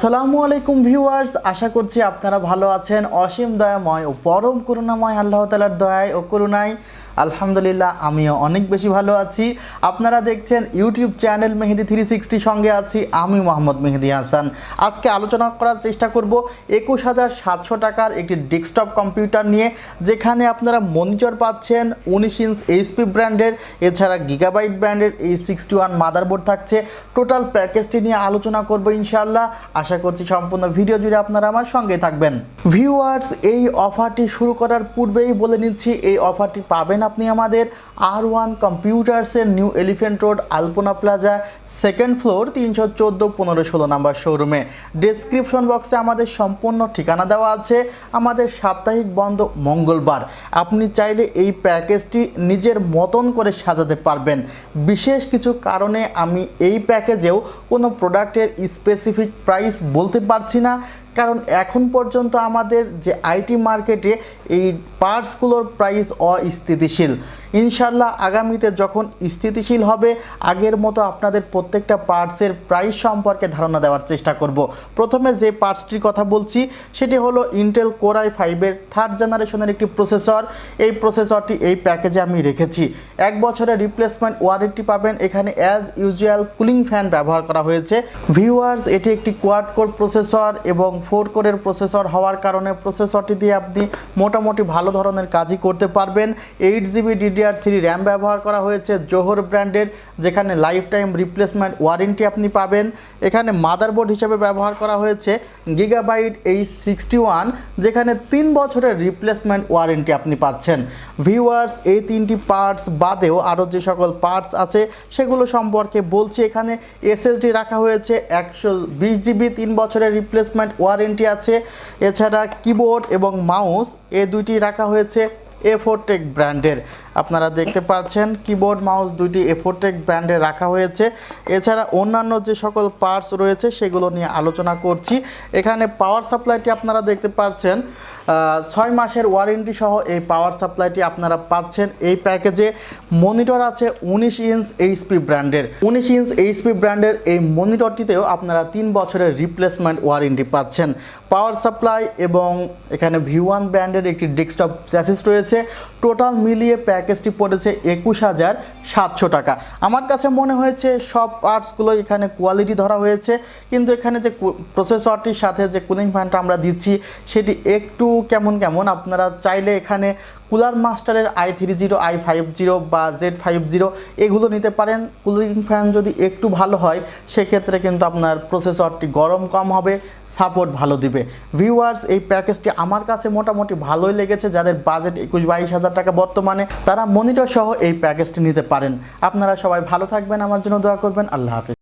আসসালামু আলাইকুম ভিউয়ার্স, আশা করছি আপনারা ভালো আছেন। অসীম দয়াময় ও পরম করুণাময় আল্লাহ তাআলার দয়ায় ও করুণায় আলহামদুলিল্লাহ আমিও অনেক বেশি ভালো আছি। আপনারা দেখছেন ইউটিউব চ্যানেল মেহেদি 360, সঙ্গে আছি আমি মোহাম্মদ মেহেদি হাসান। আজকে আলোচনা করার চেষ্টা করব 21,700 টাকার একটি ডেস্কটপ কম্পিউটার নিয়ে, যেখানে আপনারা মনিটর পাচ্ছেন 19 ইঞ্চ এইচপি ব্র্যান্ডের, এছাড়া গিগাবাইট ব্র্যান্ডের H61 মাদারবোর্ড থাকছে। টোটাল প্যাকেজটি নিয়ে আলোচনা করব ইনশাআল্লাহ। আশা করছি সম্পূর্ণ ভিডিও জুড়ে আপনারা আমার সঙ্গে থাকবেন। ভিউয়ার্স, এই অফারটি শুরু করার পূর্বেই বলে নিচ্ছি, এই অফারটি পাবেন আপনি আমাদের R1 কম্পিউটার্সের নিউ এলিফ্যান্ট রোড আলপনা প্লাজা, সেকেন্ড ফ্লোর, 314-15-16 নাম্বার শোরুমে। ডেসক্রিপশন বক্সে আমাদের সম্পূর্ণ ঠিকানা দেওয়া আছে। আমাদের সাপ্তাহিক বন্ধ মঙ্গলবার। আপনি চাইলে এই প্যাকেজটি নিজের মতন করে সাজাতে পারবেন। বিশেষ কিছু কারণে আমি এই প্যাকেজেও কোনো প্রোডাক্টের স্পেসিফিক প্রাইস বলতে পারছি না, কারণ এখন পর্যন্ত আমাদের যে আইটি মার্কেটে এই পার্টসগুলোর প্রাইস অস্থিতিশীল। ইনশাল্লাহ আগামীতে যখন স্থিতিশীল হবে, আগের মতো আপনাদের প্রত্যেকটা পার্টসের প্রাইস সম্পর্কে ধারণা দেওয়ার চেষ্টা করব। প্রথমে যে পার্টসটির কথা বলছি সেটি হলো ইন্টেল কোর i5-এর 3rd জেনারেশনের একটি প্রসেসর। এই প্রসেসরটি এই প্যাকেজে আমি রেখেছি। 1 বছরের রিপ্লেসমেন্ট ওয়ারেন্টি পাবেন। এখানে অ্যাজ ইউজুয়াল কুলিং ফ্যান ব্যবহার করা হয়েছে। ভিউয়ার্স, এটি একটি কোয়াড কোর প্রসেসর এবং 4 কোরের প্রসেসর হওয়ার কারণে প্রসেসরটি দিয়ে আপনি মোটামুটি ভালো ধরনের কাজই করতে পারবেন। 8 GB DDR3 র্যাম ব্যবহার করা হয়েছে জোহর ব্র্যান্ডের, যেখানে লাইফ টাইম রিপ্লেসমেন্ট ওয়ারেন্টি আপনি পাবেন। এখানে মাদারবোর্ড হিসেবে ব্যবহার করা হয়েছে গিগাবাইট H61, যেখানে 3 বছরের রিপ্লেসমেন্ট ওয়ারেন্টি আপনি পাচ্ছেন। ভিউয়ার্স, এই 3টি পার্টস বাদেও আরও যে সকল পার্টস আছে সেগুলো সম্পর্কে বলছি। এখানে SSD রাখা হয়েছে 120 GB, 3 বছরের রিপ্লেসমেন্ট ওয়ারেন্টি আছে। এছাড়া কিবোর্ড এবং মাউস এই দুইটি রাখা হয়েছে A4টেক ব্র্যান্ডের। আপনারা দেখতে পাচ্ছেন কিবোর্ড মাউস দুইটি A4টেক ব্র্যান্ডে রাখা হয়েছে। এছাড়া অন্যান্য যে সকল পার্টস রয়েছে সেগুলো নিয়ে আলোচনা করছি। এখানে পাওয়ার সাপ্লাইটি আপনারা দেখতে পাচ্ছেন 6 মাসের ওয়ারেন্টি সহ এই পাওয়ার সাপ্লাইটি আপনারা পাচ্ছেন এই প্যাকেজে। মনিটর আছে 19 ইঞ্চ এইচপি ব্র্যান্ডের। 19 ইঞ্চ এইচপি ব্র্যান্ডের এই মনিটরটিতেও আপনারা 3 বছরের রিপ্লেসমেন্ট ওয়ারেন্টি পাচ্ছেন। পাওয়ার সাপ্লাই এবং এখানে V1 ব্র্যান্ডের একটি ডেস্কটপ চ্যাসিস রয়েছে। টোটাল মিলিয়ে প্যাকেজটি পড়েছে 21,700 টাকা। আমার কাছে মনে হয়েছে সব পার্টসগুলো এখানে কোয়ালিটি ধরা হয়েছে, কিন্তু এখানে যে প্রসেসরটির সাথে যে কুলিং ফ্যানটা আমরা দিচ্ছি সেটি একটু কেমন। আপনারা চাইলে এখানে কুলার মাস্টারের i30, i50 বা Z50 এগুলো নিতে পারেন। কুলিং ফ্যান যদি একটু ভালো হয় সেক্ষেত্রে কিন্তু আপনার প্রসেসরটি গরম কম হবে, সাপোর্ট ভালো দিবে। ভিউয়ার্স, এই প্যাকেজটি আমার কাছে মোটামুটি ভালোই লেগেছে। যাদের বাজেট 21-22 হাজার টাকা বর্তমানে, তারা মনিটর সহ এই প্যাকেজটি নিতে পারেন। আপনারা সবাই ভালো থাকবেন, আমার জন্য দোয়া করবেন। আল্লাহ হাফেজ।